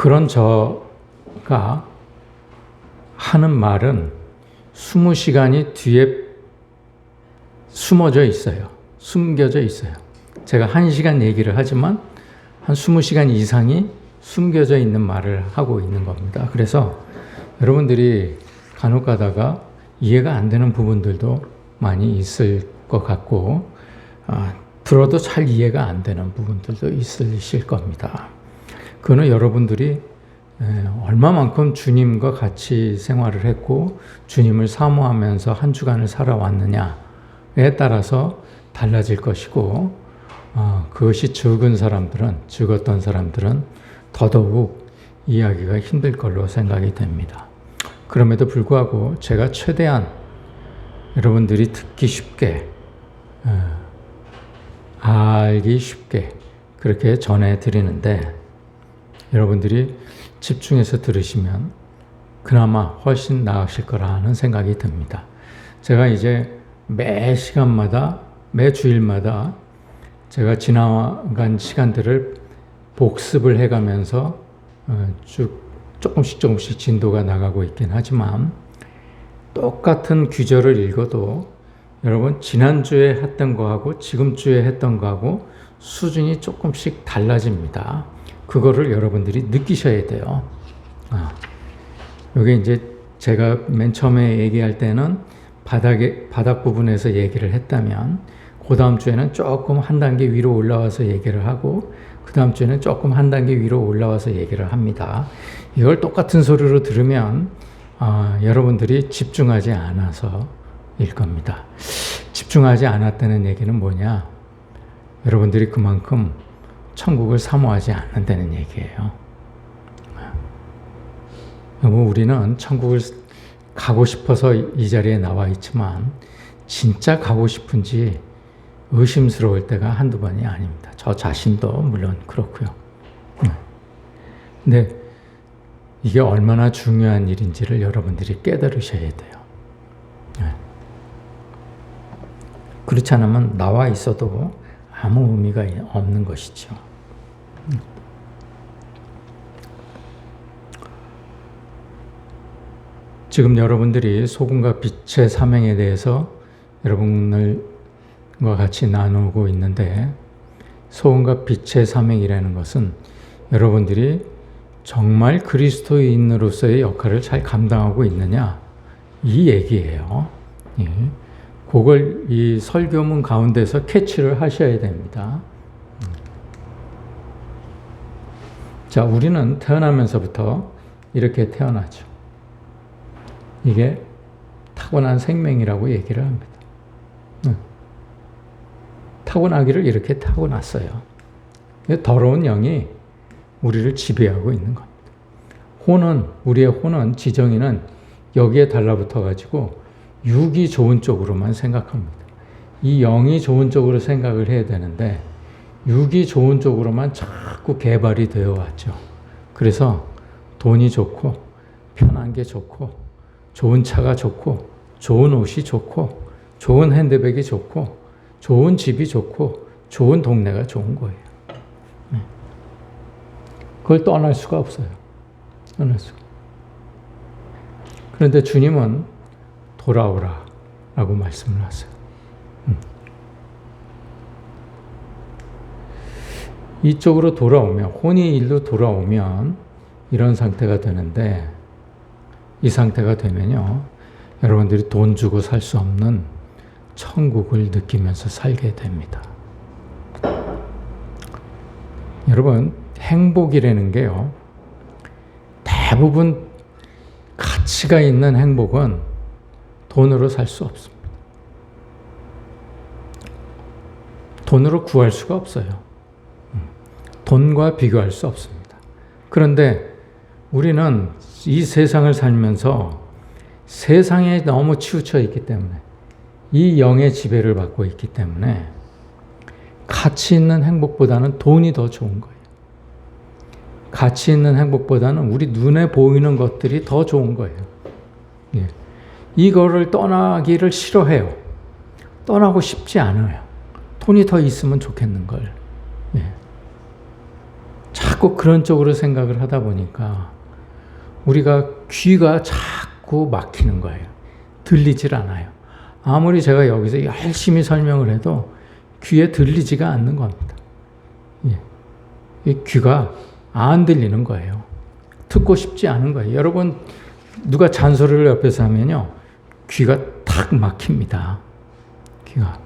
그런 저가 하는 말은 20시간이 뒤에 숨어져 있어요. 숨겨져 있어요. 제가 1시간 얘기를 하지만 한 20시간 이상이 숨겨져 있는 말을 하고 있는 겁니다. 그래서 여러분들이 간혹 가다가 이해가 안 되는 부분들도 많이 있을 것 같고, 들어도 잘 이해가 안 되는 부분들도 있으실 겁니다. 그거는 여러분들이 얼마만큼 주님과 같이 생활을 했고 주님을 사모하면서 한 주간을 살아왔느냐에 따라서 달라질 것이고, 그것이 적었던 사람들은 더더욱 이해하기가 힘들 걸로 생각이 됩니다. 그럼에도 불구하고 제가 최대한 여러분들이 듣기 쉽게, 알기 쉽게 그렇게 전해드리는데, 여러분들이 집중해서 들으시면 그나마 훨씬 나으실 거라는 생각이 듭니다. 제가 이제 매 시간마다, 매 주일마다 제가 지나간 시간들을 복습을 해가면서 쭉 조금씩 진도가 나가고 있긴 하지만, 똑같은 규절을 읽어도 여러분 지난주에 했던 거하고 지금 주에 했던 거하고 수준이 조금씩 달라집니다. 그거를 여러분들이 느끼셔야 돼요. 여기 이제 제가 맨 처음에 얘기할 때는 바닥 부분에서 얘기를 했다면, 그 다음 주에는 조금 한 단계 위로 올라와서 얘기를 하고, 그 다음 주에는 조금 한 단계 위로 올라와서 얘기를 합니다. 이걸 똑같은 소리로 들으면 여러분들이 집중하지 않아서일 겁니다. 집중하지 않았다는 얘기는 뭐냐? 여러분들이 그만큼 천국을 사모하지 않는다는 얘기예요. 우리는 천국을 가고 싶어서 이 자리에 나와 있지만 진짜 가고 싶은지 의심스러울 때가 한두 번이 아닙니다. 저 자신도 물론 그렇고요. 근데 이게 얼마나 중요한 일인지를 여러분들이 깨달으셔야 돼요. 그렇지 않으면 나와 있어도 아무 의미가 없는 것이죠. 지금 여러분들이 소금과 빛의 사명에 대해서 여러분들과 같이 나누고 있는데, 소금과 빛의 사명이라는 것은 여러분들이 정말 그리스도인으로서의 역할을 잘 감당하고 있느냐, 이 얘기예요. 그걸 이 설교문 가운데서 캐치를 하셔야 됩니다. 자, 우리는 태어나면서부터 이렇게 태어나죠. 이게 타고난 생명이라고 얘기를 합니다. 타고나기를 이렇게 타고났어요. 더러운 영이 우리를 지배하고 있는 겁니다. 우리의 혼은, 지정이는 여기에 달라붙어가지고 육이 좋은 쪽으로만 생각합니다. 이 영이 좋은 쪽으로 생각을 해야 되는데 육이 좋은 쪽으로만 자꾸 개발이 되어 왔죠. 그래서 돈이 좋고 편한 게 좋고 좋은 차가 좋고 좋은 옷이 좋고 좋은 핸드백이 좋고 좋은 집이 좋고 좋은 동네가 좋은 거예요. 그걸 떠날 수가 없어요. 떠날 수가. 그런데 주님은 돌아오라 라고 말씀을 하세요. 이쪽으로 돌아오면, 혼이 일로 돌아오면 이런 상태가 되는데, 이 상태가 되면요, 여러분들이 돈 주고 살 수 없는 천국을 느끼면서 살게 됩니다. 여러분, 행복이라는 게요, 대부분 가치가 있는 행복은 돈으로 살 수 없습니다. 돈으로 구할 수가 없어요. 돈과 비교할 수 없습니다. 그런데 우리는 이 세상을 살면서 세상에 너무 치우쳐 있기 때문에, 이 영의 지배를 받고 있기 때문에 가치 있는 행복보다는 돈이 더 좋은 거예요. 가치 있는 행복보다는 우리 눈에 보이는 것들이 더 좋은 거예요. 이거를 떠나기를 싫어해요. 떠나고 싶지 않아요. 돈이 더 있으면 좋겠는 걸. 자꾸 자꾸 그런 쪽으로 생각을 하다 보니까 우리가 귀가 자꾸 막히는 거예요. 들리질 않아요. 아무리 제가 여기서 열심히 설명을 해도 귀에 들리지가 않는 겁니다. 예. 이 귀가 안 들리는 거예요. 듣고 싶지 않은 거예요. 여러분, 누가 잔소리를 옆에서 하면요, 귀가 탁 막힙니다. 귀가.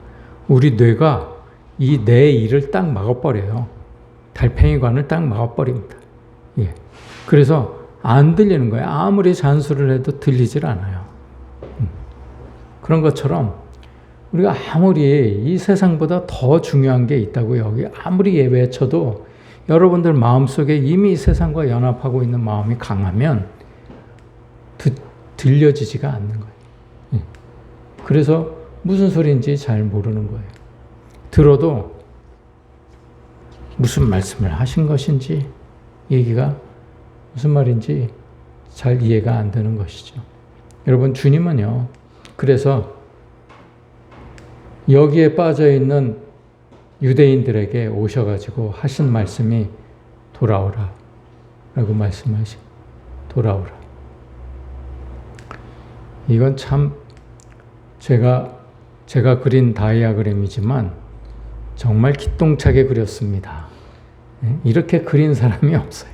우리 뇌가 이 내 일을 딱 막아버려요. 달팽이관을 딱 막아버립니다. 예. 그래서 안 들리는 거예요. 아무리 잔소리를 해도 들리질 않아요. 그런 것처럼 우리가 아무리 이 세상보다 더 중요한 게 있다고 여기 아무리 외쳐도 여러분들 마음속에 이미 이 세상과 연합하고 있는 마음이 강하면 들려지지가 않는 거예요. 예. 그래서 무슨 소리인지 잘 모르는 거예요. 들어도 무슨 말씀을 하신 것인지, 얘기가 무슨 말인지 잘 이해가 안 되는 것이죠. 여러분, 주님은요, 그래서 여기에 빠져 있는 유대인들에게 오셔가지고 하신 말씀이 돌아오라 라고 말씀하시, 돌아오라. 이건 참 제가 그린 다이아그램이지만 정말 기똥차게 그렸습니다. 이렇게 그린 사람이 없어요.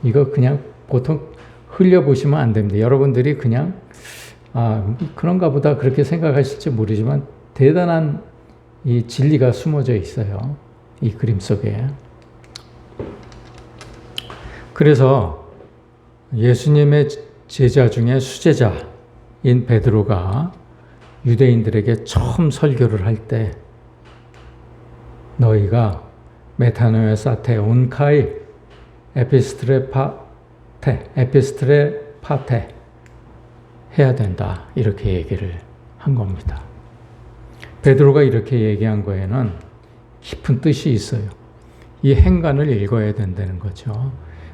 이거 그냥 보통 흘려보시면 안 됩니다. 여러분들이 그냥 그런가 보다 그렇게 생각하실지 모르지만 대단한 이 진리가 숨어져 있어요. 이 그림 속에. 그래서 예수님의 제자 중에 수제자인 베드로가 유대인들에게 처음 설교를 할 때 너희가 메타노에 사테 온카이 에피스트레 파테 해야 된다. 이렇게 얘기를 한 겁니다. 베드로가 이렇게 얘기한 거에는 깊은 뜻이 있어요. 이 행간을 읽어야 된다는 거죠.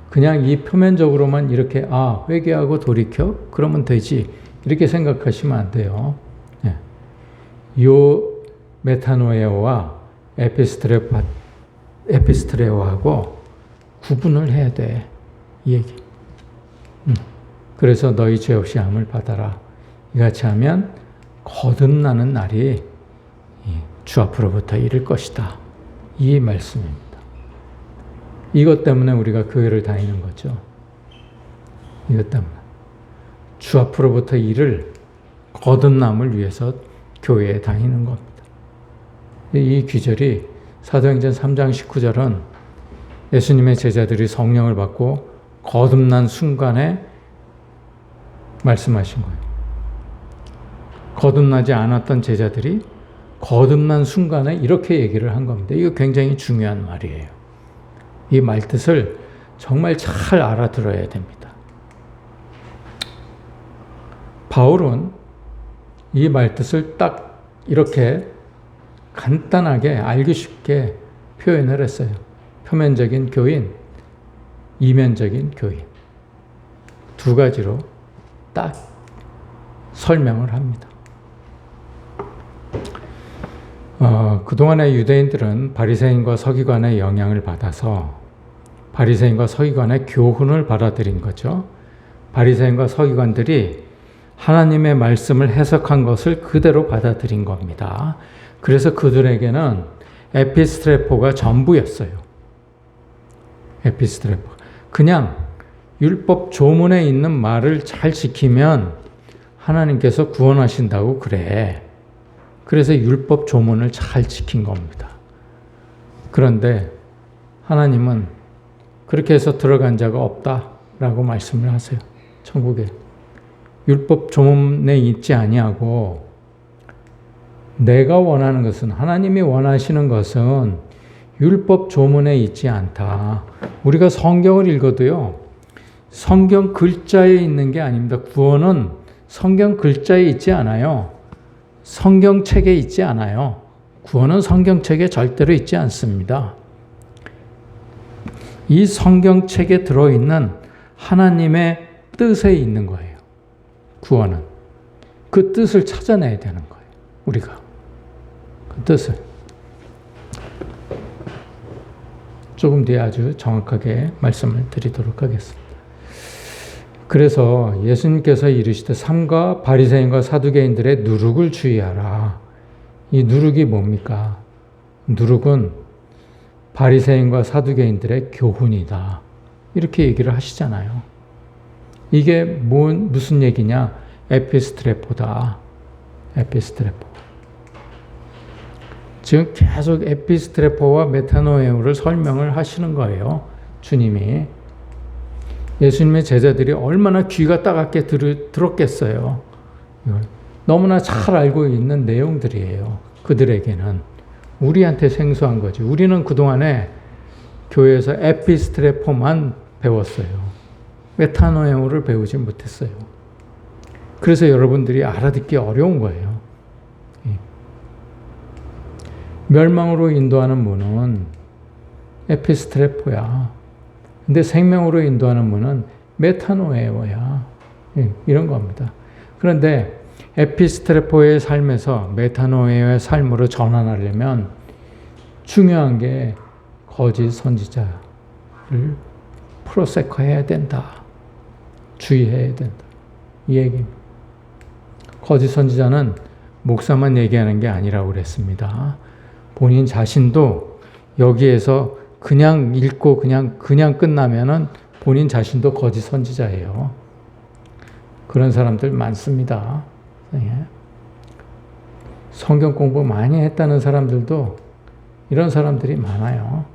그냥 이 표면적으로만 이렇게 회개하고 돌이켜? 그러면 되지. 이렇게 생각하시면 안 돼요. 요 메타노에오와 에피스트레오하고 구분을 해야 돼. 이 얘기. 그래서 너희 죄 없이 함을 받아라. 이같이 하면 거듭나는 날이 주 앞으로부터 이를 것이다. 이 말씀입니다. 이것 때문에 우리가 교회를 다니는 거죠. 이것 때문에. 주 앞으로부터 이를 거듭남을 위해서 교회에 다니는 겁니다. 이 귀절이 사도행전 3장 19절은 예수님의 제자들이 성령을 받고 거듭난 순간에 말씀하신 거예요. 거듭나지 않았던 제자들이 거듭난 순간에 이렇게 얘기를 한 겁니다. 이거 굉장히 중요한 말이에요. 이 말뜻을 정말 잘 알아들어야 됩니다. 바울은 이 말뜻을 딱 이렇게 간단하게 알기 쉽게 표현을 했어요. 표면적인 교인, 이면적인 교인. 두 가지로 딱 설명을 합니다. 그동안의 유대인들은 바리새인과 서기관의 영향을 받아서 바리새인과 서기관의 교훈을 받아들인 거죠. 바리새인과 서기관들이 하나님의 말씀을 해석한 것을 그대로 받아들인 겁니다. 그래서 그들에게는 에피스트레포가 전부였어요. 에피스트레포. 그냥 율법 조문에 있는 말을 잘 지키면 하나님께서 구원하신다고 그래. 그래서 율법 조문을 잘 지킨 겁니다. 그런데 하나님은 그렇게 해서 들어간 자가 없다라고 말씀을 하세요. 천국에. 율법 조문에 있지 아니하고 내가 원하는 것은, 하나님이 원하시는 것은 율법 조문에 있지 않다. 우리가 성경을 읽어도요, 성경 글자에 있는 게 아닙니다. 구원은 성경 글자에 있지 않아요. 성경책에 있지 않아요. 구원은 성경책에 절대로 있지 않습니다. 이 성경책에 들어있는 하나님의 뜻에 있는 거예요. 구원은. 그 뜻을 찾아내야 되는 거예요. 우리가. 그 뜻을. 조금 뒤에 아주 정확하게 말씀을 드리도록 하겠습니다. 그래서 예수님께서 이르시되 삼가 바리새인과 사두개인들의 누룩을 주의하라. 이 누룩이 뭡니까? 누룩은 바리새인과 사두개인들의 교훈이다. 이렇게 얘기를 하시잖아요. 이게 무슨 얘기냐? 에피스트레포다. 에피스트레포. 지금 계속 에피스트레포와 메타노에오를 설명을 하시는 거예요. 주님이. 예수님의 제자들이 얼마나 귀가 따갑게 들었겠어요. 너무나 잘 알고 있는 내용들이에요. 그들에게는. 우리한테 생소한 거지. 우리는 그동안에 교회에서 에피스트레포만 배웠어요. 메타노에오를 배우지 못했어요. 그래서 여러분들이 알아듣기 어려운 거예요. 멸망으로 인도하는 문은 에피스트레포야. 근데 생명으로 인도하는 문은 메타노에오야. 이런 겁니다. 그런데 에피스트레포의 삶에서 메타노에오의 삶으로 전환하려면 중요한 게 거짓 선지자를 프로세커해야 된다. 주의해야 된다. 이 얘기입니다. 거짓 선지자는 목사만 얘기하는 게 아니라고 그랬습니다. 본인 자신도 여기에서 그냥 읽고 그냥 끝나면은 본인 자신도 거짓 선지자예요. 그런 사람들 많습니다. 성경 공부 많이 했다는 사람들도 이런 사람들이 많아요.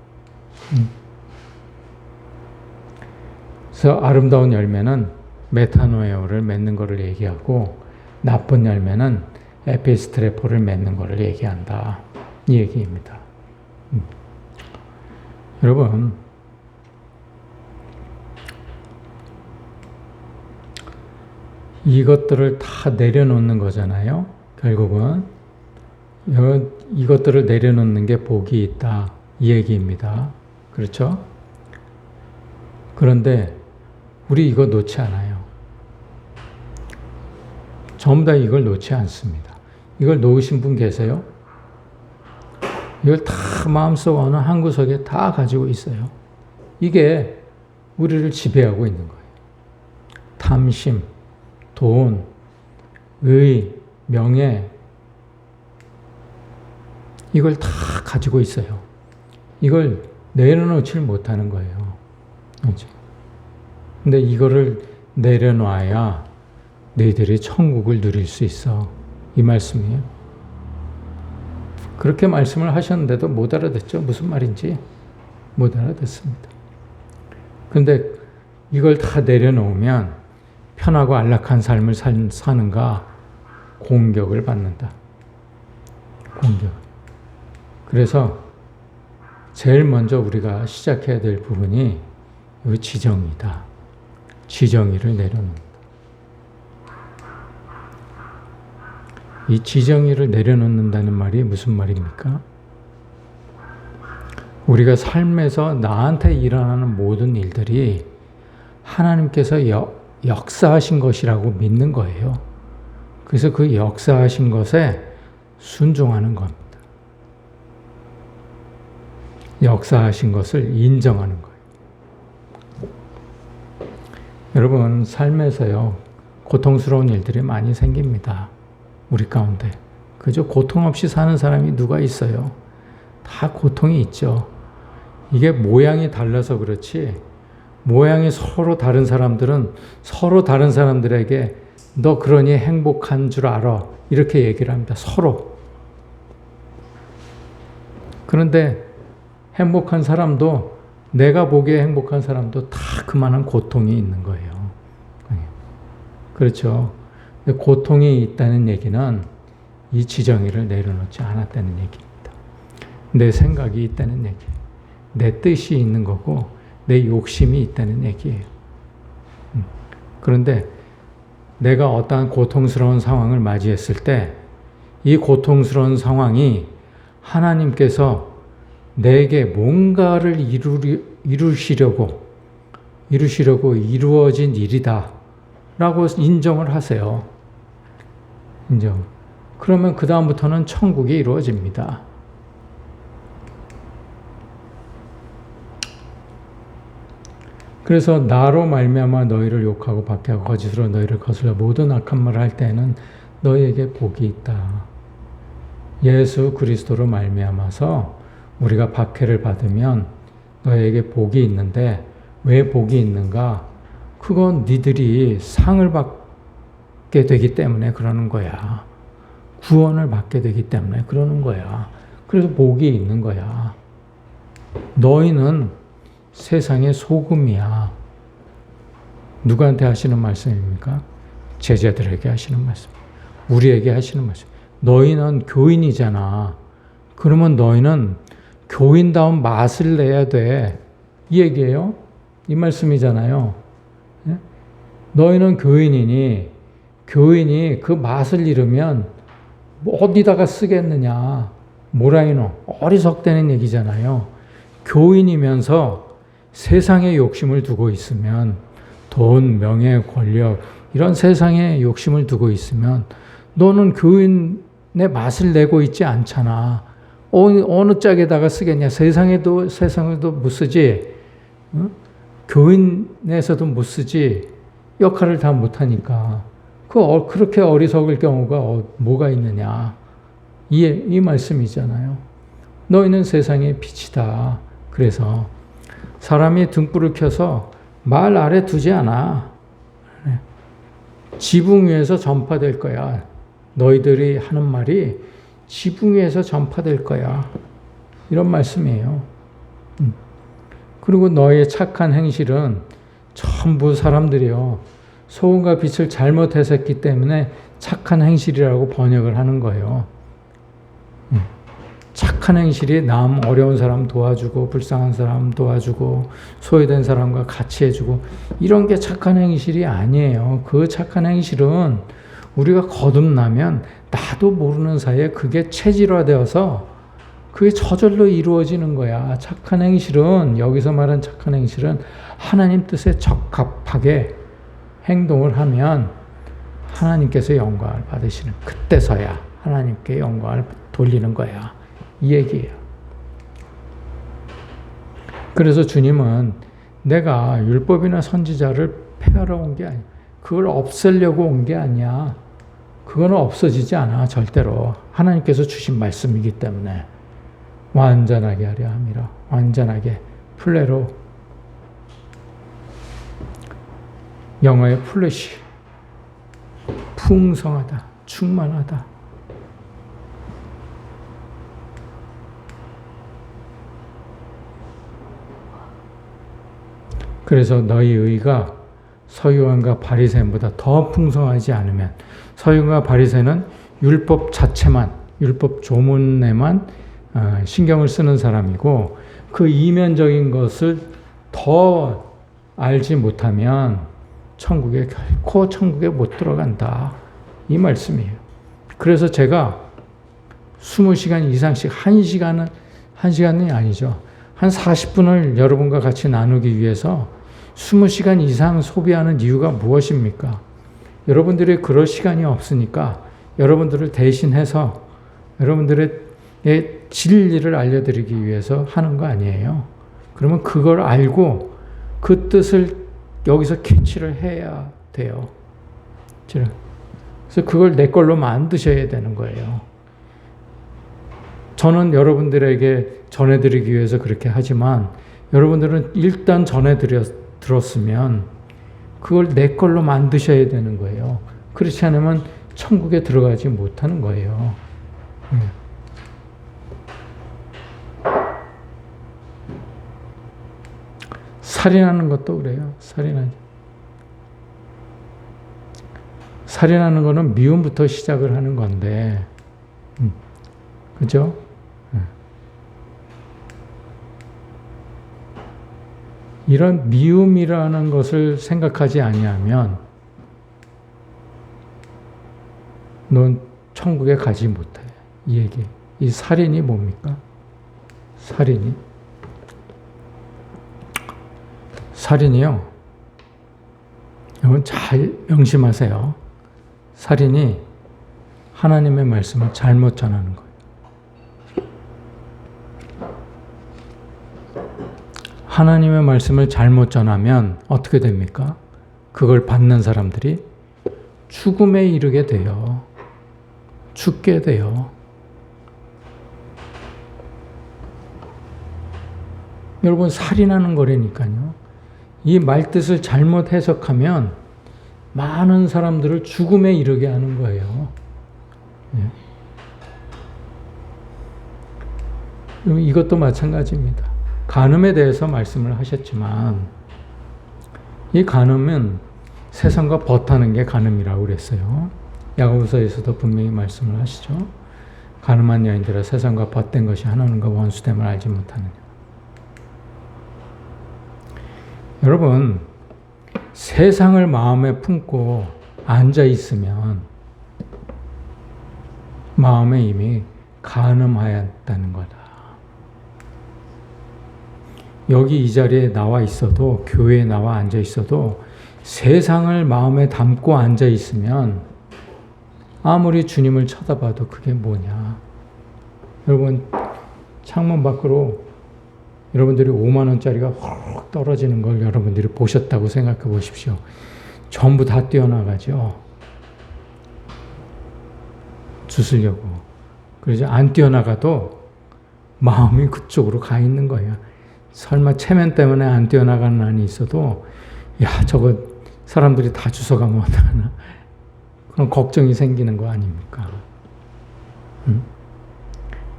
그래서 아름다운 열매는 메타노에오를 맺는 것을 얘기하고 나쁜 열매는 에피스트레포를 맺는 것을 얘기한다. 이 얘기입니다. 여러분, 이것들을 다 내려놓는 거잖아요. 결국은 이것들을 내려놓는 게 복이 있다. 이 얘기입니다. 그렇죠? 그런데 우리 이거 놓지 않아요. 전부 다 이걸 놓지 않습니다. 이걸 놓으신 분 계세요? 이걸 다 마음속 어느 한 구석에 다 가지고 있어요. 이게 우리를 지배하고 있는 거예요. 탐심, 돈, 의, 명예, 이걸 다 가지고 있어요. 이걸 내려놓지 못하는 거예요. 그렇죠? 근데 이거를 내려놔야 너희들이 천국을 누릴 수 있어. 이 말씀이에요. 그렇게 말씀을 하셨는데도 못 알아듣죠? 무슨 말인지 못 알아듣습니다. 근데 이걸 다 내려놓으면 편하고 안락한 삶을 사는가? 공격을 받는다. 공격. 그래서 제일 먼저 우리가 시작해야 될 부분이 이 지정이다. 지정의를 내려놓는다. 이 지정의를 내려놓는다는 말이 무슨 말입니까? 우리가 삶에서 나한테 일어나는 모든 일들이 하나님께서 역사하신 것이라고 믿는 거예요. 그래서 그 역사하신 것에 순종하는 겁니다. 역사하신 것을 인정하는 거예요. 여러분, 삶에서요, 고통스러운 일들이 많이 생깁니다. 우리 가운데. 그저 고통 없이 사는 사람이 누가 있어요? 다 고통이 있죠. 이게 모양이 달라서 그렇지, 모양이 서로 다른 사람들은 서로 다른 사람들에게 너 그러니 행복한 줄 알아. 이렇게 얘기를 합니다. 서로. 그런데 행복한 사람도, 내가 보기에 행복한 사람도 다 그만한 고통이 있는 거예요. 그렇죠. 고통이 있다는 얘기는 이 지정의를 내려놓지 않았다는 얘기입니다. 내 생각이 있다는 얘기예요. 내 뜻이 있는 거고 내 욕심이 있다는 얘기예요. 그런데 내가 어떠한 고통스러운 상황을 맞이했을 때 이 고통스러운 상황이 하나님께서 내게 뭔가를 이루시려고 이루어진 일이다 라고 인정을 하세요. 인정. 그러면 그 다음부터는 천국이 이루어집니다. 그래서 나로 말미암아 너희를 욕하고 박해하고 거짓으로 너희를 거슬러 모든 악한 말을 할 때에는 너희에게 복이 있다. 예수 그리스도로 말미암아서 우리가 박해를 받으면 너희에게 복이 있는데 왜 복이 있는가? 그건 니들이 상을 받게 되기 때문에 그러는 거야. 구원을 받게 되기 때문에 그러는 거야. 그래서 복이 있는 거야. 너희는 세상의 소금이야. 누구한테 하시는 말씀입니까? 제자들에게 하시는 말씀. 우리에게 하시는 말씀. 너희는 교인이잖아. 그러면 너희는 교인다운 맛을 내야 돼. 이 얘기예요. 이 말씀이잖아요. 예? 너희는 교인이니 교인이 그 맛을 잃으면 어디다가 쓰겠느냐. 뭐라이노. 어리석다는 얘기잖아요. 교인이면서 세상의 욕심을 두고 있으면 돈, 명예, 권력 이런 세상의 욕심을 두고 있으면 너는 교인의 맛을 내고 있지 않잖아. 어느 짝에다가 쓰겠냐. 세상에도 못 쓰지. 응? 교인에서도 못 쓰지. 역할을 다 못하니까. 그렇게 어리석을 경우가 뭐가 있느냐. 이 말씀이잖아요. 너희는 세상의 빛이다. 그래서 사람이 등불을 켜서 말 아래 두지 않아. 지붕 위에서 전파될 거야. 너희들이 하는 말이 지붕 위에서 전파될 거야. 이런 말씀이에요. 그리고 너희의 착한 행실은 전부 사람들이요. 소금과 빛을 잘못 해석했기 때문에 착한 행실이라고 번역을 하는 거예요. 착한 행실이 남 어려운 사람 도와주고 불쌍한 사람 도와주고 소외된 사람과 같이 해주고 이런 게 착한 행실이 아니에요. 그 착한 행실은 우리가 거듭나면 나도 모르는 사이에 그게 체질화되어서 그게 저절로 이루어지는 거야. 착한 행실은 여기서 말한 착한 행실은 하나님 뜻에 적합하게 행동을 하면 하나님께서 영광을 받으시는 그때서야 하나님께 영광을 돌리는 거야. 이 얘기예요. 그래서 주님은 내가 율법이나 선지자를 폐하러 온 게 아니야. 그걸 없애려고 온 게 아니야. 그거는 없어지지 않아. 절대로. 하나님께서 주신 말씀이기 때문에 완전하게 하려 함이라. 완전하게. 플레로. 영어의 플래시. 풍성하다. 충만하다. 그래서 너희 의가 서기관과 바리새인보다 더 풍성하지 않으면 서기관과 바리새인은 율법 자체만 율법 조문에만 신경을 쓰는 사람이고 그 이면적인 것을 더 알지 못하면 결코 천국에 못 들어간다. 이 말씀이에요. 그래서 제가 20시간 이상씩 1시간이 아니죠. 한 40분을 여러분과 같이 나누기 위해서 20시간 이상 소비하는 이유가 무엇입니까? 여러분들이 그럴 시간이 없으니까 여러분들을 대신해서 여러분들의 진리를 알려드리기 위해서 하는 거 아니에요. 그러면 그걸 알고 그 뜻을 여기서 캐치를 해야 돼요. 그래서 그걸 내 걸로 만드셔야 되는 거예요. 저는 여러분들에게 전해드리기 위해서 그렇게 하지만 여러분들은 일단 들었으면 그걸 내 걸로 만드셔야 되는 거예요. 그렇지 않으면 천국에 들어가지 못하는 거예요. 살인하는 것도 그래요. 살인하는 거는 미움부터 시작을 하는 건데, 그죠? 이런 미움이라는 것을 생각하지 아니하면 넌 천국에 가지 못해. 이 얘기. 이 살인이 뭡니까? 살인이요. 여러분 잘 명심하세요. 살인이 하나님의 말씀을 잘못 전하는 거예요. 하나님의 말씀을 잘못 전하면 어떻게 됩니까? 그걸 받는 사람들이 죽음에 이르게 돼요. 죽게 돼요. 여러분, 살인하는 거라니까요. 이 말뜻을 잘못 해석하면 많은 사람들을 죽음에 이르게 하는 거예요. 예. 이것도 마찬가지입니다. 간음에 대해서 말씀을 하셨지만 이 간음은 세상과 벗하는 게 간음이라고 그랬어요. 야고보서에서도 분명히 말씀을 하시죠. 간음한 여인들아 세상과 벗된 것이 하나님과 원수됨을 알지 못하느냐. 여러분, 세상을 마음에 품고 앉아 있으면 마음에 이미 간음하였다는 거다. 여기 이 자리에 나와 있어도, 교회에 나와 앉아 있어도 세상을 마음에 담고 앉아 있으면 아무리 주님을 쳐다봐도 그게 뭐냐. 여러분, 창문 밖으로 여러분들이 5만 원짜리가 훅 떨어지는 걸 여러분들이 보셨다고 생각해 보십시오. 전부 다 뛰어나가죠. 주스려고. 그래서 안 뛰어나가도 마음이 그쪽으로 가 있는 거예요. 설마 체면 때문에 안 뛰어나가는 한이 있어도 야, 저거 사람들이 다 주워가면 어떡하나. 그런 걱정이 생기는 거 아닙니까?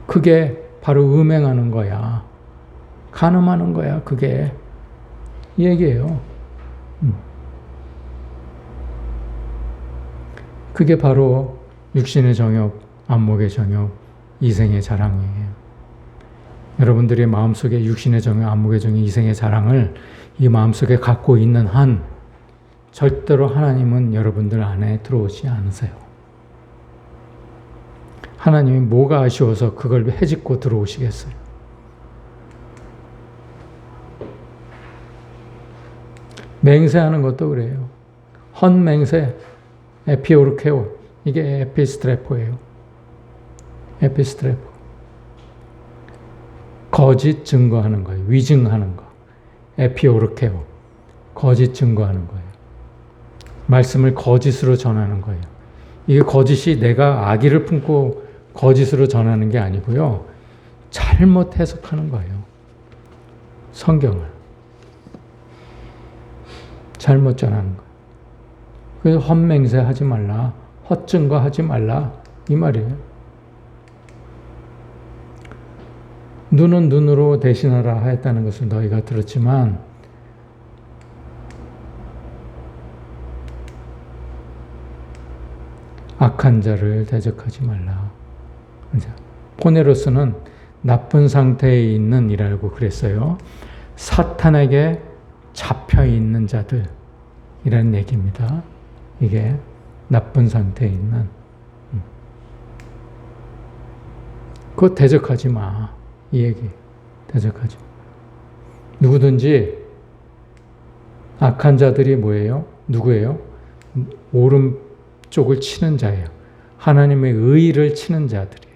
그게 바로 음행하는 거야. 간음하는 거야. 그게 이 얘기예요. 그게 바로 육신의 정욕, 안목의 정욕, 이생의 자랑이에요. 여러분들의 마음속에 육신의 정욕, 안목의 정욕, 이생의 자랑을 이 마음속에 갖고 있는 한 절대로 하나님은 여러분들 안에 들어오지 않으세요. 하나님이 뭐가 아쉬워서 그걸 헤집고 들어오시겠어요? 맹세하는 것도 그래요. 헛맹세, 에피오르케오, 이게 에피스트레포예요. 에피스트레포. 거짓 증거하는 거예요. 위증하는 거. 에피오르케오. 거짓 증거하는 거예요. 말씀을 거짓으로 전하는 거예요. 이게 거짓이 내가 악의를 품고 거짓으로 전하는 게 아니고요. 잘못 해석하는 거예요. 성경을. 잘못 전하는 거예요. 그래서 헛맹세 하지 말라. 헛증거 하지 말라. 이 말이에요. 눈은 눈으로 대신하라 하였다는 것을 너희가 들었지만 악한 자를 대적하지 말라. 포네로스는 나쁜 상태에 있는 이라고 그랬어요. 사탄에게 잡혀 있는 자들이라는 얘기입니다. 이게 나쁜 상태에 있는. 그거 대적하지 마. 이 얘기. 대적하지 마. 누구든지 악한 자들이 뭐예요? 누구예요? 오른쪽을 치는 자예요. 하나님의 의를 치는 자들이에요.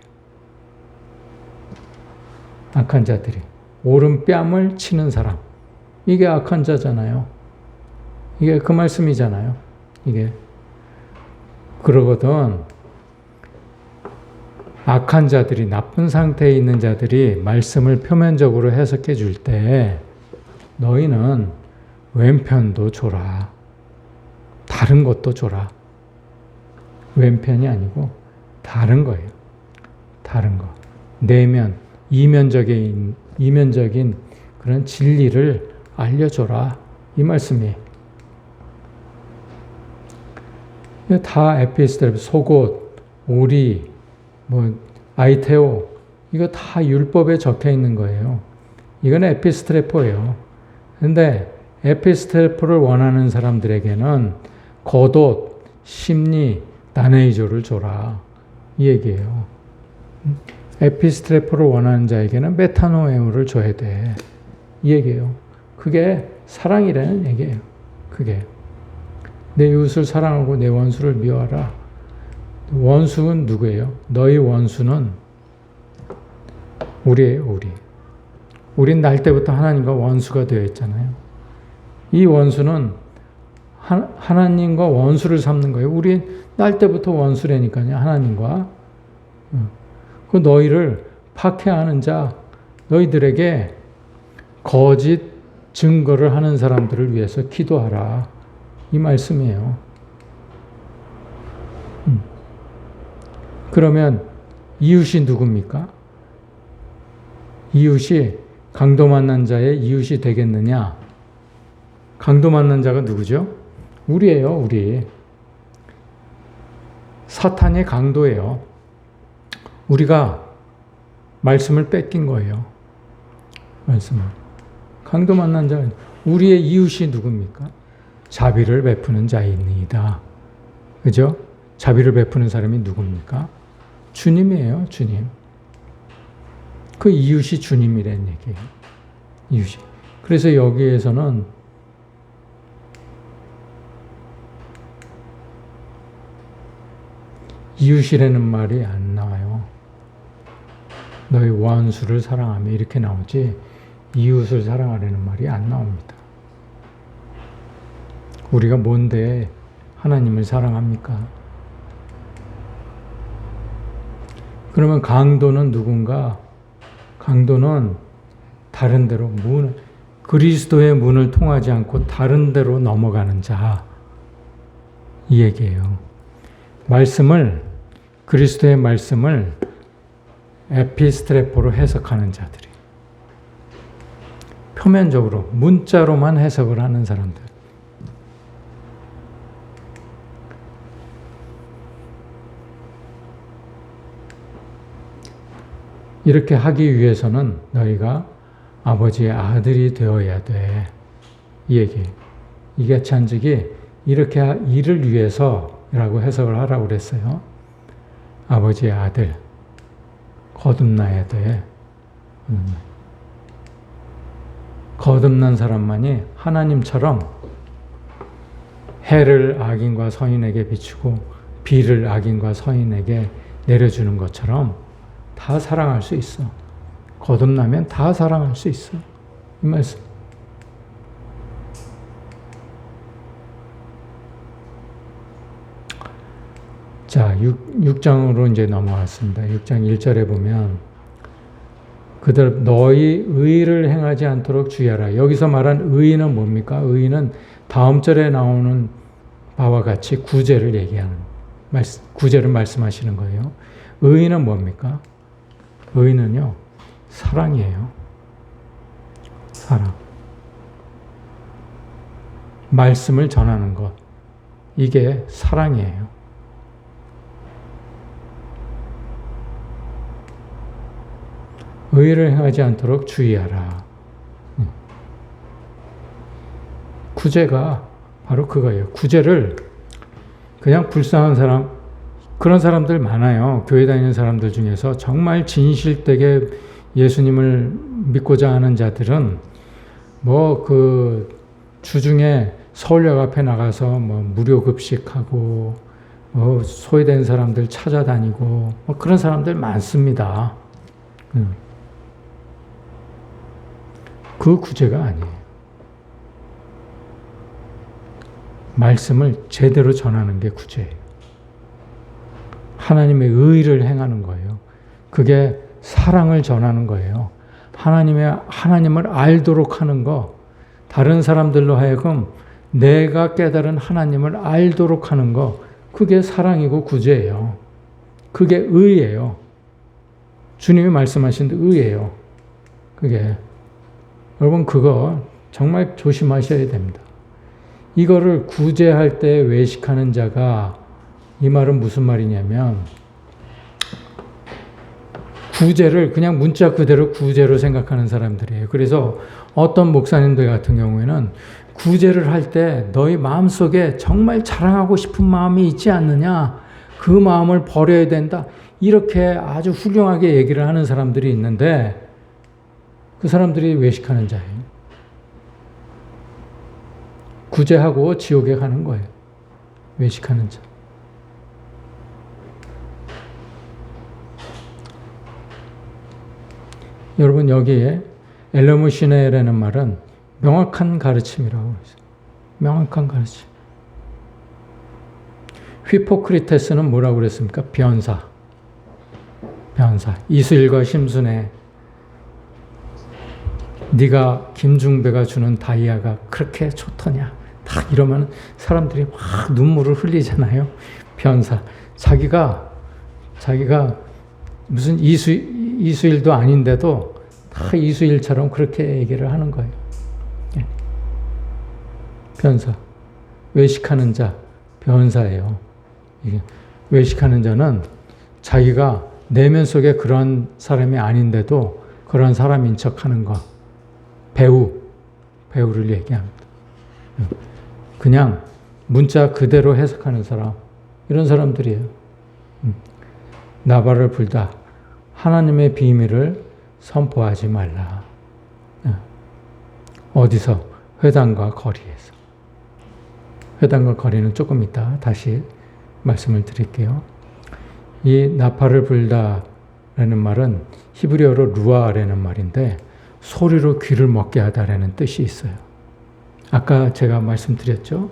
악한 자들이. 오른뺨을 치는 사람. 이게 악한 자잖아요. 이게 그 말씀이잖아요. 이게. 그러거든. 악한 자들이, 나쁜 상태에 있는 자들이 말씀을 표면적으로 해석해 줄 때 너희는 왼편도 줘라. 다른 것도 줘라. 왼편이 아니고 다른 거예요. 다른 거. 내면, 이면적인 그런 진리를 알려줘라. 이 말씀이. 다 에피스텔, 속옷, 오리, 아이테오, 이거 다 율법에 적혀 있는 거예요. 이건 에피스트레포예요. 근데 에피스트레포를 원하는 사람들에게는 겉옷, 심리, 다네이조를 줘라. 이 얘기예요. 에피스트레포를 원하는 자에게는 메타노에오를 줘야 돼. 이 얘기예요. 그게 사랑이라는 얘기예요. 그게. 내 이웃을 사랑하고 내 원수를 미워하라. 원수는 누구예요? 너희 원수는 우리예요, 우리. 우린 날 때부터 하나님과 원수가 되어 있잖아요. 이 원수는 하나님과 원수를 삼는 거예요. 우리 날 때부터 원수라니까요. 하나님과. 그 너희를 박해하는 자, 너희들에게 거짓 증거를 하는 사람들을 위해서 기도하라. 이 말씀이에요. 그러면 이웃이 누굽니까? 이웃이 강도 만난 자의 이웃이 되겠느냐? 강도 만난 자가 누구죠? 우리예요, 우리. 사탄의 강도예요. 우리가 말씀을 뺏긴 거예요. 말씀을. 강도 만난 자, 우리의 이웃이 누굽니까? 자비를 베푸는 자이니이다. 그죠? 자비를 베푸는 사람이 누굽니까? 주님이에요, 주님. 그 이웃이 주님이라는 얘기예요. 이웃이. 그래서 여기에서는 이웃이라는 말이 안 나와요. 너희 원수를 사랑하며 이렇게 나오지 이웃을 사랑하라는 말이 안 나옵니다. 우리가 뭔데 하나님을 사랑합니까? 그러면 강도는 누군가? 강도는 다른 데로 그리스도의 문을 통하지 않고 다른 데로 넘어가는 자. 이 얘기예요. 그리스도의 말씀을 에피스트레포로 해석하는 자들이. 표면적으로 문자로만 해석을 하는 사람들. 이렇게 하기 위해서는 너희가 아버지의 아들이 되어야 돼. 이 얘기예요. 이게 찬직이 이렇게 이를 위해서라고 해석을 하라고 그랬어요. 아버지의 아들. 거듭나야 돼. 거듭난 사람만이 하나님처럼 해를 악인과 선인에게 비추고 비를 악인과 선인에게 내려주는 것처럼 다 사랑할 수 있어. 거듭나면 다 사랑할 수 있어. 이 말씀. 자, 6장으로 이제 넘어왔습니다. 6장 1절에 보면 그들 너희 의를 행하지 않도록 주의하라. 여기서 말한 의는 뭡니까? 의는 다음 절에 나오는 바와 같이 구제를 얘기하는 구제를 말씀하시는 거예요. 의는 뭡니까? 의는요, 사랑이에요. 사랑. 말씀을 전하는 것. 이게 사랑이에요. 의를 행하지 않도록 주의하라. 구제가 바로 그거예요. 구제를 그냥 불쌍한 사람, 그런 사람들 많아요. 교회 다니는 사람들 중에서 정말 진실되게 예수님을 믿고자 하는 자들은 주중에 서울역 앞에 나가서 무료 급식하고 소외된 사람들 찾아다니고 그런 사람들 많습니다. 그 구제가 아니에요. 말씀을 제대로 전하는 게 구제예요. 하나님의 의를 행하는 거예요. 그게 사랑을 전하는 거예요. 하나님을 알도록 하는 거, 다른 사람들로 하여금 내가 깨달은 하나님을 알도록 하는 거, 그게 사랑이고 구제예요. 그게 의예요. 주님이 말씀하신 의예요. 그게. 여러분, 그거 정말 조심하셔야 됩니다. 이거를 구제할 때 외식하는 자가, 이 말은 무슨 말이냐면, 구제를 그냥 문자 그대로 구제로 생각하는 사람들이에요. 그래서 어떤 목사님들 같은 경우에는 구제를 할 때 너희 마음속에 정말 자랑하고 싶은 마음이 있지 않느냐, 그 마음을 버려야 된다, 이렇게 아주 훌륭하게 얘기를 하는 사람들이 있는데, 그 사람들이 외식하는 자예요. 구제하고 지옥에 가는 거예요. 외식하는 자. 여러분, 여기에 엘레무시네라는 말은 명확한 가르침이라고 했어요. 명확한 가르침. 휘포크리테스는 뭐라고 그랬습니까? 변사. 이슬과 심순에 네가 김중배가 주는 다이아가 그렇게 좋더냐. 딱 이러면 사람들이 막 눈물을 흘리잖아요. 변사. 자기가 무슨 이수일도 아닌데도 다 이수일처럼 그렇게 얘기를 하는 거예요. 변사. 외식하는 자, 변사예요. 외식하는 자는 자기가 내면 속에 그런 사람이 아닌데도 그런 사람인 척 하는 거. 배우를 얘기합니다. 그냥 문자 그대로 해석하는 사람. 이런 사람들이에요. 나발을 불다. 하나님의 비밀을 선포하지 말라. 어디서? 회당과 거리에서. 회당과 거리는 조금 이따 다시 말씀을 드릴게요. 이 나팔을 불다라는 말은 히브리어로 루아라는 말인데 소리로 귀를 먹게 하다라는 뜻이 있어요. 아까 제가 말씀드렸죠.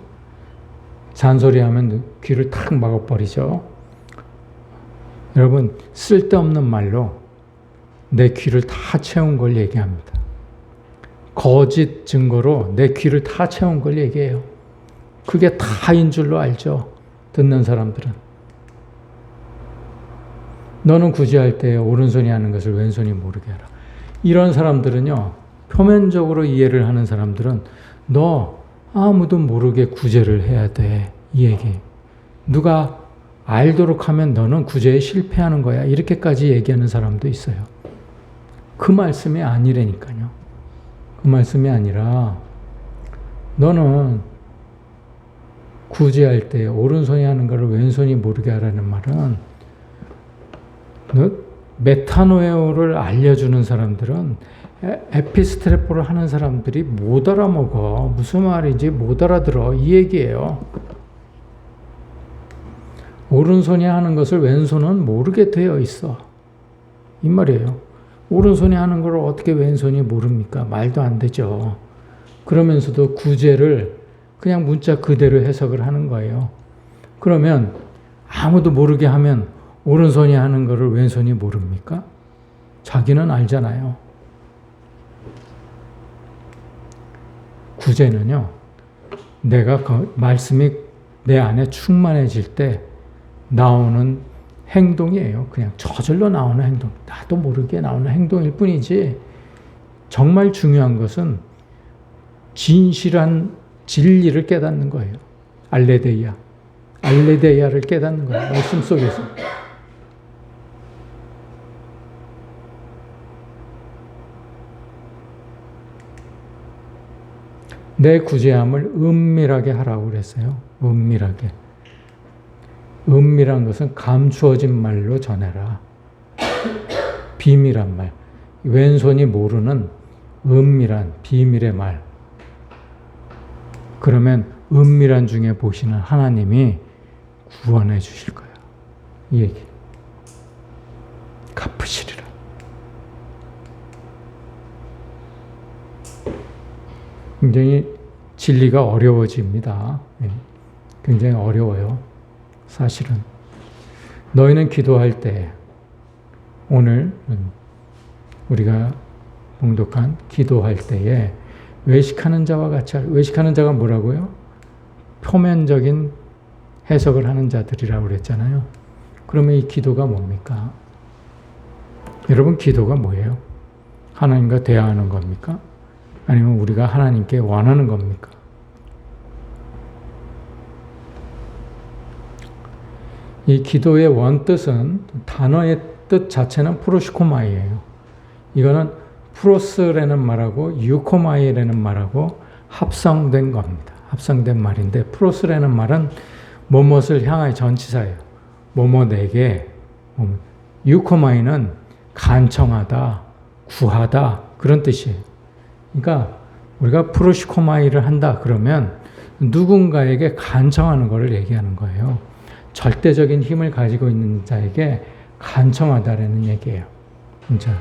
잔소리하면 귀를 탁 막아버리죠. 여러분, 쓸데없는 말로 내 귀를 다 채운 걸 얘기합니다. 거짓 증거로 내 귀를 다 채운 걸 얘기해요. 그게 다인 줄로 알죠. 듣는 사람들은. 너는 굳이 할 때 오른손이 하는 것을 왼손이 모르게 하라. 이런 사람들은요. 표면적으로 이해를 하는 사람들은 너 아무도 모르게 구제를 해야 돼. 이 얘기. 누가 알도록 하면 너는 구제에 실패하는 거야. 이렇게까지 얘기하는 사람도 있어요. 그 말씀이 아니라니까요. 그 말씀이 아니라 너는 구제할 때 오른손이 하는 것을 왼손이 모르게 하라는 말은 메타노에오를 알려주는 사람들은 에피스트레포를 하는 사람들이 못 알아먹어. 무슨 말인지 못 알아들어. 이 얘기예요. 오른손이 하는 것을 왼손은 모르게 되어 있어. 이 말이에요. 오른손이 하는 걸 어떻게 왼손이 모릅니까? 말도 안 되죠. 그러면서도 구제를 그냥 문자 그대로 해석을 하는 거예요. 그러면 아무도 모르게 하면 오른손이 하는 거를 왼손이 모릅니까? 자기는 알잖아요. 구제는요, 내가 그 말씀이 내 안에 충만해질 때 나오는 행동이에요. 그냥 저절로 나오는 행동. 나도 모르게 나오는 행동일 뿐이지, 정말 중요한 것은 진실한 진리를 깨닫는 거예요. 알레데이아를 깨닫는 거예요. 말씀 속에서. 내 구제함을 은밀하게 하라고 그랬어요. 은밀하게. 은밀한 것은 감추어진 말로 전해라. 비밀한 말. 왼손이 모르는 은밀한 비밀의 말. 그러면 은밀한 중에 보시는 하나님이 구원해 주실 거야. 이 얘기. 갚으시리라. 굉장히 진리가 어려워집니다. 굉장히 어려워요. 사실은. 너희는 기도할 때, 오늘 우리가 봉독한 기도할 때에 외식하는 자와 같이, 외식하는 자가 뭐라고요? 표면적인 해석을 하는 자들이라고 그랬잖아요. 그러면 이 기도가 뭡니까? 여러분, 기도가 뭐예요? 하나님과 대화하는 겁니까? 아니면 우리가 하나님께 원하는 겁니까? 이 기도의 원뜻은, 단어의 뜻 자체는 프로시코마이예요. 이거는 프로스라는 말하고 유코마이라는 말하고 합성된 겁니다. 합성된 말인데, 프로스라는 말은 뭐뭇을 향하여 전치사예요. 뭐뭇에게. 유코마이는 간청하다, 구하다, 그런 뜻이에요. 그러니까 우리가 프로시코마이를 한다 그러면 누군가에게 간청하는 것을 얘기하는 거예요. 절대적인 힘을 가지고 있는 자에게 간청하다라는 얘기예요. 진짜.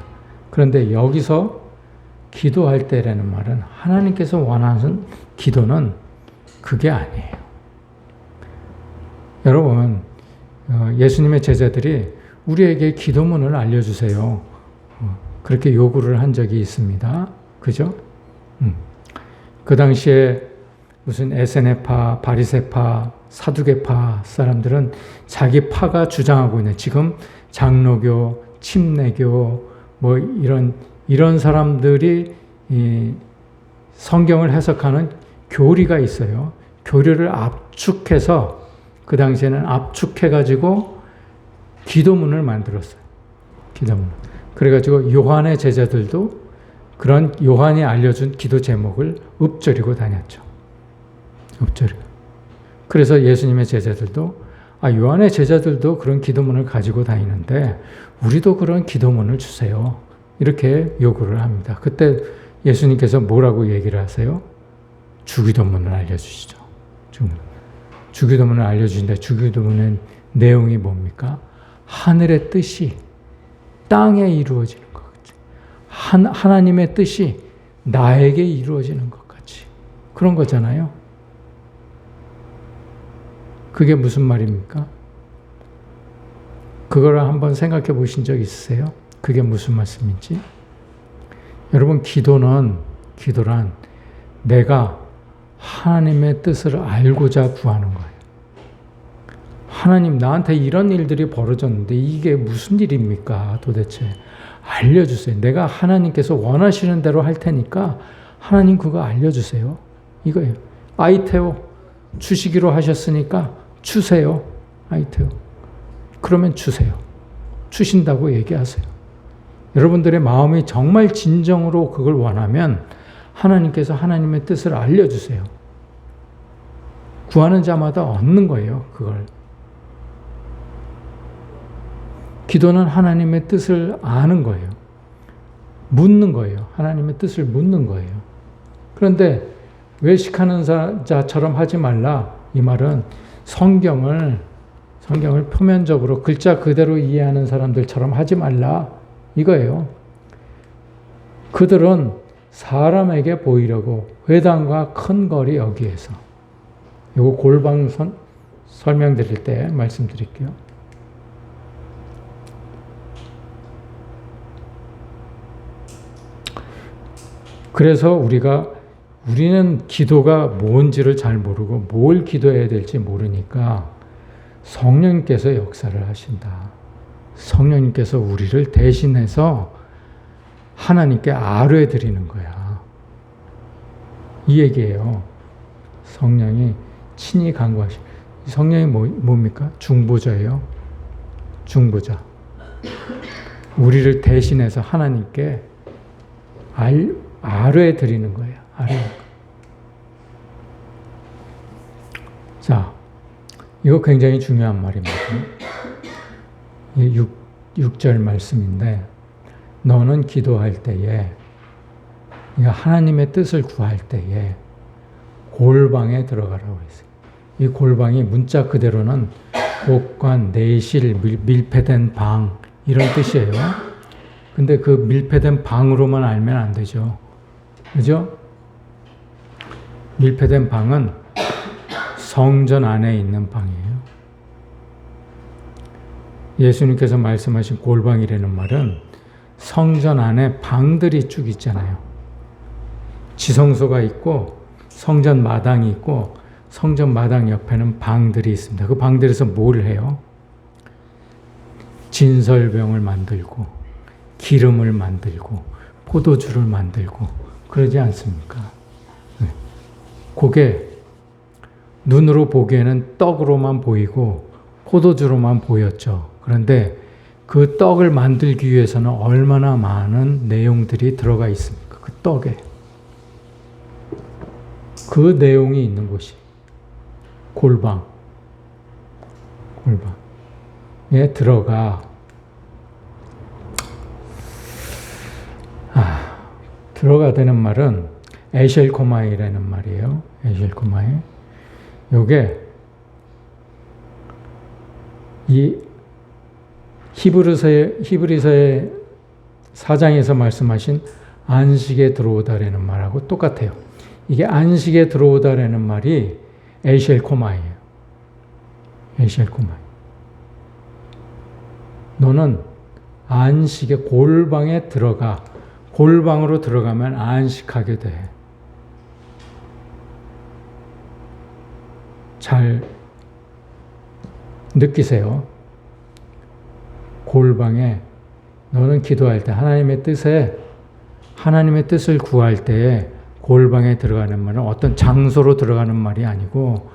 그런데 여기서 기도할 때라는 말은 하나님께서 원하는 기도는 그게 아니에요. 여러분, 예수님의 제자들이 우리에게 기도문을 알려주세요. 그렇게 요구를 한 적이 있습니다. 그죠? 그 당시에 무슨 에세네파, 바리새파, 사두개파 사람들은 자기 파가 주장하고 있는 지금 장로교, 침례교 뭐 이런 사람들이 이 성경을 해석하는 교리가 있어요. 교리를 압축해서 그 당시에는 압축해가지고 기도문을 만들었어요. 기도문. 그래가지고 요한의 제자들도 그런 요한이 알려준 기도 제목을 읊조리고 다녔죠. 읊조리고. 그래서 예수님의 제자들도 요한의 제자들도 그런 기도문을 가지고 다니는데 우리도 그런 기도문을 주세요. 이렇게 요구를 합니다. 그때 예수님께서 뭐라고 얘기를 하세요? 주기도문을 알려주시죠. 주기도문을 알려주신데 주기도문의 내용이 뭡니까? 하늘의 뜻이 땅에 이루어지는 것 같이 하나님의 뜻이 나에게 이루어지는 것 같이 그런 거잖아요. 그게 무슨 말입니까? 그걸 한번 생각해 보신 적 있으세요? 그게 무슨 말씀인지? 여러분, 기도란 내가 하나님의 뜻을 알고자 구하는 거예요. 하나님, 나한테 이런 일들이 벌어졌는데 이게 무슨 일입니까? 도대체 알려주세요. 내가 하나님께서 원하시는 대로 할 테니까 하나님 그거 알려주세요. 이거예요. 아이테오 주시기로 하셨으니까 주세요. 아이테오. 그러면 주세요. 주신다고 얘기하세요. 여러분들의 마음이 정말 진정으로 그걸 원하면 하나님께서 하나님의 뜻을 알려주세요. 구하는 자마다 얻는 거예요. 그걸. 기도는 하나님의 뜻을 아는 거예요. 묻는 거예요. 하나님의 뜻을 묻는 거예요. 그런데 외식하는 자처럼 하지 말라. 이 말은 성경을 표면적으로 글자 그대로 이해하는 사람들처럼 하지 말라. 이거예요. 그들은 사람에게 보이려고 회당과 큰 거리 여기에서. 이거 골방 설명드릴 때 말씀드릴게요. 그래서 우리는 기도가 뭔지를 잘 모르고 뭘 기도해야 될지 모르니까 성령님께서 역사를 하신다. 성령님께서 우리를 대신해서 하나님께 아뢰 드리는 거야. 이 얘기예요. 성령이 친히 간구하시. 성령이 뭡니까? 중보자예요. 중보자. 우리를 대신해서 하나님께 아뢰 드리는 거예요. 아뢰. 자, 이거 굉장히 중요한 말입니다. 6절 말씀인데 너는 기도할 때에 하나님의 뜻을 구할 때에 골방에 들어가라고 했어요. 이 골방이 문자 그대로는 옥관, 내실, 밀폐된 방 이런 뜻이에요. 근데 그 밀폐된 방으로만 알면 안 되죠. 그죠? 밀폐된 방은 성전 안에 있는 방이에요. 예수님께서 말씀하신 골방이라는 말은 성전 안에 방들이 쭉 있잖아요. 지성소가 있고 성전 마당이 있고 성전 마당 옆에는 방들이 있습니다. 그 방들에서 뭘 해요? 진설병을 만들고 기름을 만들고 포도주를 만들고 그러지 않습니까? 그게 눈으로 보기에는 떡으로만 보이고 포도주로만 보였죠. 그런데 그 떡을 만들기 위해서는 얼마나 많은 내용들이 들어가 있습니까? 그 떡에. 그 내용이 있는 곳이 골방에 들어가. 들어가다는 말은 에셸코마이라는 말이에요. 에셸코마이. 요게 이 히브리서의 4장에서 말씀하신 안식에 들어오다라는 말하고 똑같아요. 이게 안식에 들어오다라는 말이 에이셸코마예요. 에이셸코마. 너는 안식의 골방에 들어가. 골방으로 들어가면 안식하게 돼. 잘 느끼세요. 골방에 너는 기도할 때 하나님의 뜻을 구할 때에 골방에 들어가는 말은 어떤 장소로 들어가는 말이 아니고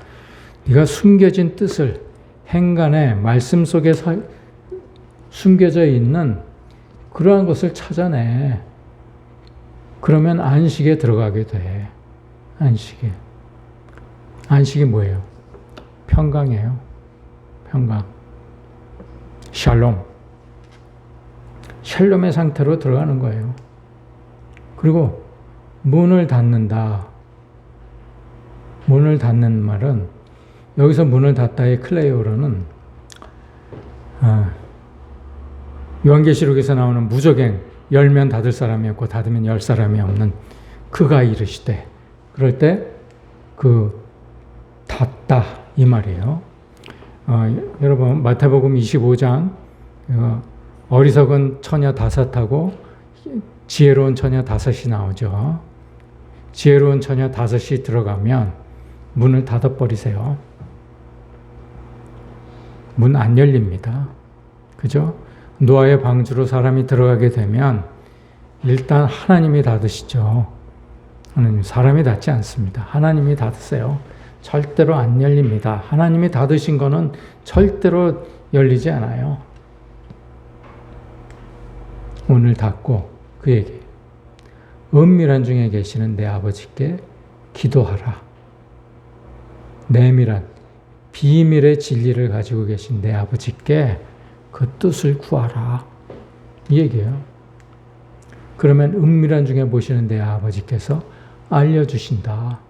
네가 숨겨진 뜻을 행간에 말씀 속에 숨겨져 있는 그러한 것을 찾아내. 그러면 안식에 들어가게 돼. 안식에. 안식이 뭐예요? 평강이에요. 평강. 샬롬. 샬롬의 상태로 들어가는 거예요. 그리고 문을 닫는다. 문을 닫는 말은 여기서 문을 닫다의 클레이오로는 요한계시록에서 나오는 무적행 열면 닫을 사람이 없고 닫으면 열 사람이 없는 그가 이르시되 그럴 때 그 닫다 이 말이에요. 여러분 마태복음 25장 어리석은 처녀 다섯하고 지혜로운 처녀 다섯이 나오죠. 지혜로운 처녀 다섯이 들어가면 문을 닫아버리세요. 문 안 열립니다. 그죠? 노아의 방주로 사람이 들어가게 되면 일단 하나님이 닫으시죠. 사람이 닫지 않습니다. 하나님이 닫으세요. 절대로 안 열립니다. 하나님이 닫으신 거는 절대로 열리지 않아요. 문을 닫고 그에게 은밀한 중에 계시는 내 아버지께 기도하라. 내밀한 비밀의 진리를 가지고 계신 내 아버지께 그 뜻을 구하라. 이 얘기예요. 그러면 은밀한 중에 보시는 내 아버지께서 알려주신다.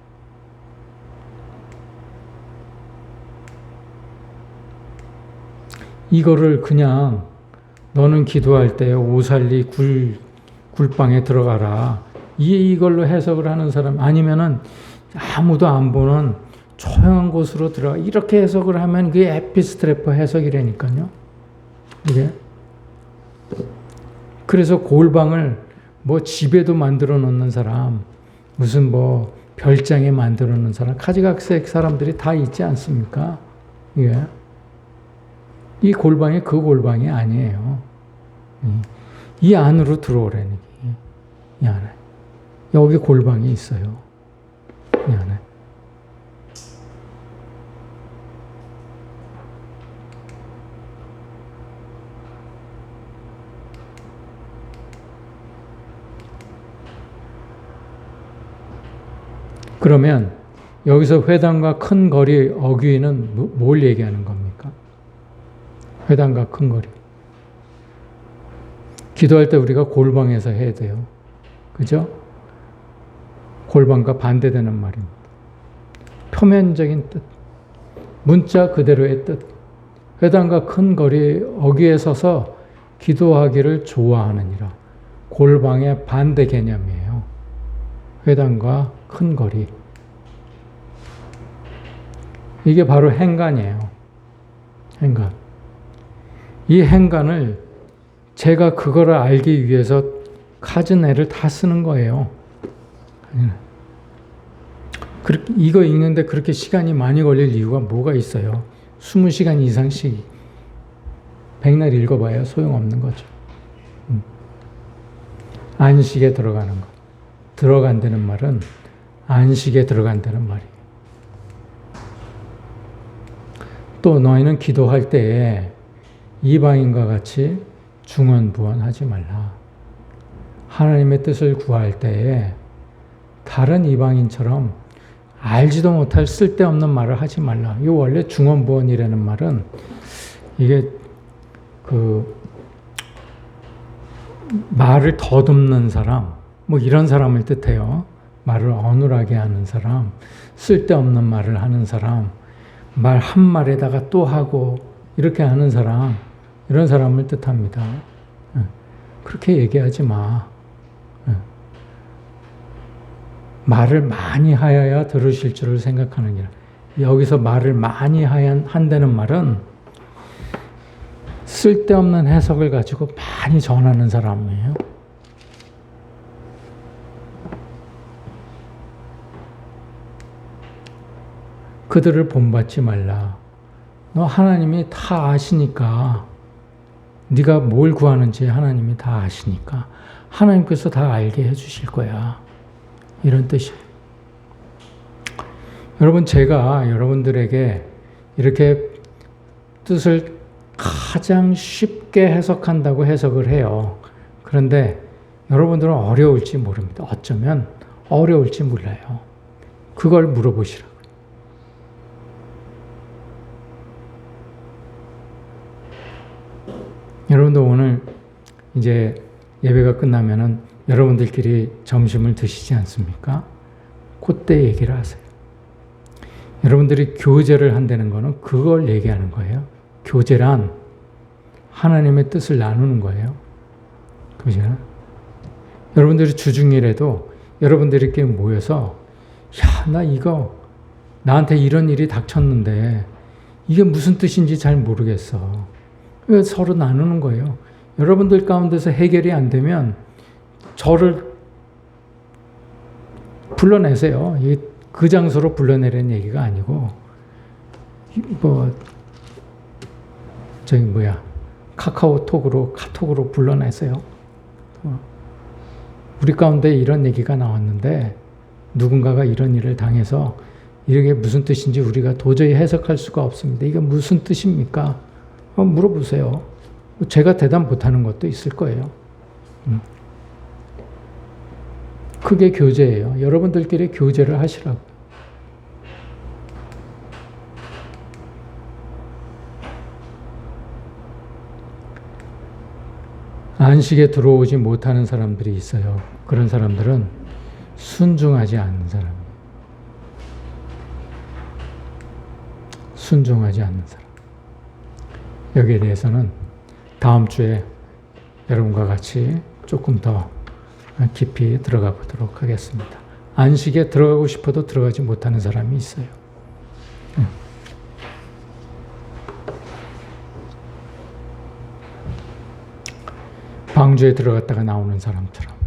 이거를 그냥 너는 기도할 때 오살리 굴방에 들어가라. 이걸로 해석을 하는 사람 아니면은 아무도 안 보는 조용한 곳으로 들어가. 이렇게 해석을 하면 그게 에피스트레퍼 해석이라니까요. 이게. 그래서 골방을 뭐 집에도 만들어 놓는 사람, 무슨 뭐 별장에 만들어 놓는 사람, 가지각색 사람들이 다 있지 않습니까? 이게. 이 골방이 그 골방이 아니에요. 이 안으로 들어오라는 게. 이 안에. 여기 골방이 있어요. 이 안에. 그러면 여기서 회당과 큰 거리 어귀는 뭘 얘기하는 겁니까? 회당과 큰 거리. 기도할 때 우리가 골방에서 해야 돼요. 그죠? 골방과 반대되는 말입니다. 표면적인 뜻. 문자 그대로의 뜻. 회당과 큰 거리 어귀에 서서 기도하기를 좋아하느니라. 골방의 반대 개념이에요. 회당과 큰 거리. 이게 바로 행간이에요. 행간. 이 행간을 제가 그거를 알기 위해서 카즈네를 다 쓰는 거예요. 이거 읽는데 그렇게 시간이 많이 걸릴 이유가 뭐가 있어요? 20시간 이상씩 백날 읽어봐야 소용없는 거죠. 안식에 들어가는 것. 들어간다는 말은 안식에 들어간다는 말이에요. 또 너희는 기도할 때에 이방인과 같이 중언부언하지 말라. 하나님의 뜻을 구할 때에 다른 이방인처럼 알지도 못할 쓸데없는 말을 하지 말라. 이 원래 중언부언이라는 말은 이게 말을 더듬는 사람, 뭐 이런 사람을 뜻해요. 말을 어눌하게 하는 사람, 쓸데없는 말을 하는 사람, 말 한 말에다가 또 하고 이렇게 하는 사람, 이런 사람을 뜻합니다. 그렇게 얘기하지 마. 말을 많이 하여야 들으실 줄을 생각하느니라. 여기서 말을 많이 한다는 말은 쓸데없는 해석을 가지고 많이 전하는 사람이에요. 그들을 본받지 말라. 너 하나님이 다 아시니까, 네가 뭘 구하는지 하나님이 다 아시니까 하나님께서 다 알게 해주실 거야. 이런 뜻이에요. 여러분, 제가 여러분들에게 이렇게 뜻을 가장 쉽게 해석한다고 해석을 해요. 그런데 여러분들은 어려울지 모릅니다. 어쩌면 어려울지 몰라요. 그걸 물어보시라고요. 여러분들 오늘 이제 예배가 끝나면은 여러분들끼리 점심을 드시지 않습니까? 그때 얘기를 하세요. 여러분들이 교제를 한다는 거는 그걸 얘기하는 거예요. 교제란 하나님의 뜻을 나누는 거예요. 그죠? 여러분들이 주중일에도 여러분들끼리 모여서 야, 나 이거 나한테 이런 일이 닥쳤는데 이게 무슨 뜻인지 잘 모르겠어. 서로 나누는 거예요. 여러분들 가운데서 해결이 안 되면 저를 불러내세요. 그 장소로 불러내라는 얘기가 아니고, 카톡으로 불러내세요. 우리 가운데 이런 얘기가 나왔는데 누군가가 이런 일을 당해서 이게 무슨 뜻인지 우리가 도저히 해석할 수가 없습니다. 이게 무슨 뜻입니까? 물어보세요. 제가 대답 못하는 것도 있을 거예요. 그게 교제예요. 여러분들끼리 교제를 하시라고. 안식에 들어오지 못하는 사람들이 있어요. 그런 사람들은 순종하지 않는 사람이에요. 순종하지 않는 사람. 여기에 대해서는 다음 주에 여러분과 같이 조금 더 깊이 들어가 보도록 하겠습니다. 안식에 들어가고 싶어도 들어가지 못하는 사람이 있어요. 방주에 들어갔다가 나오는 사람처럼.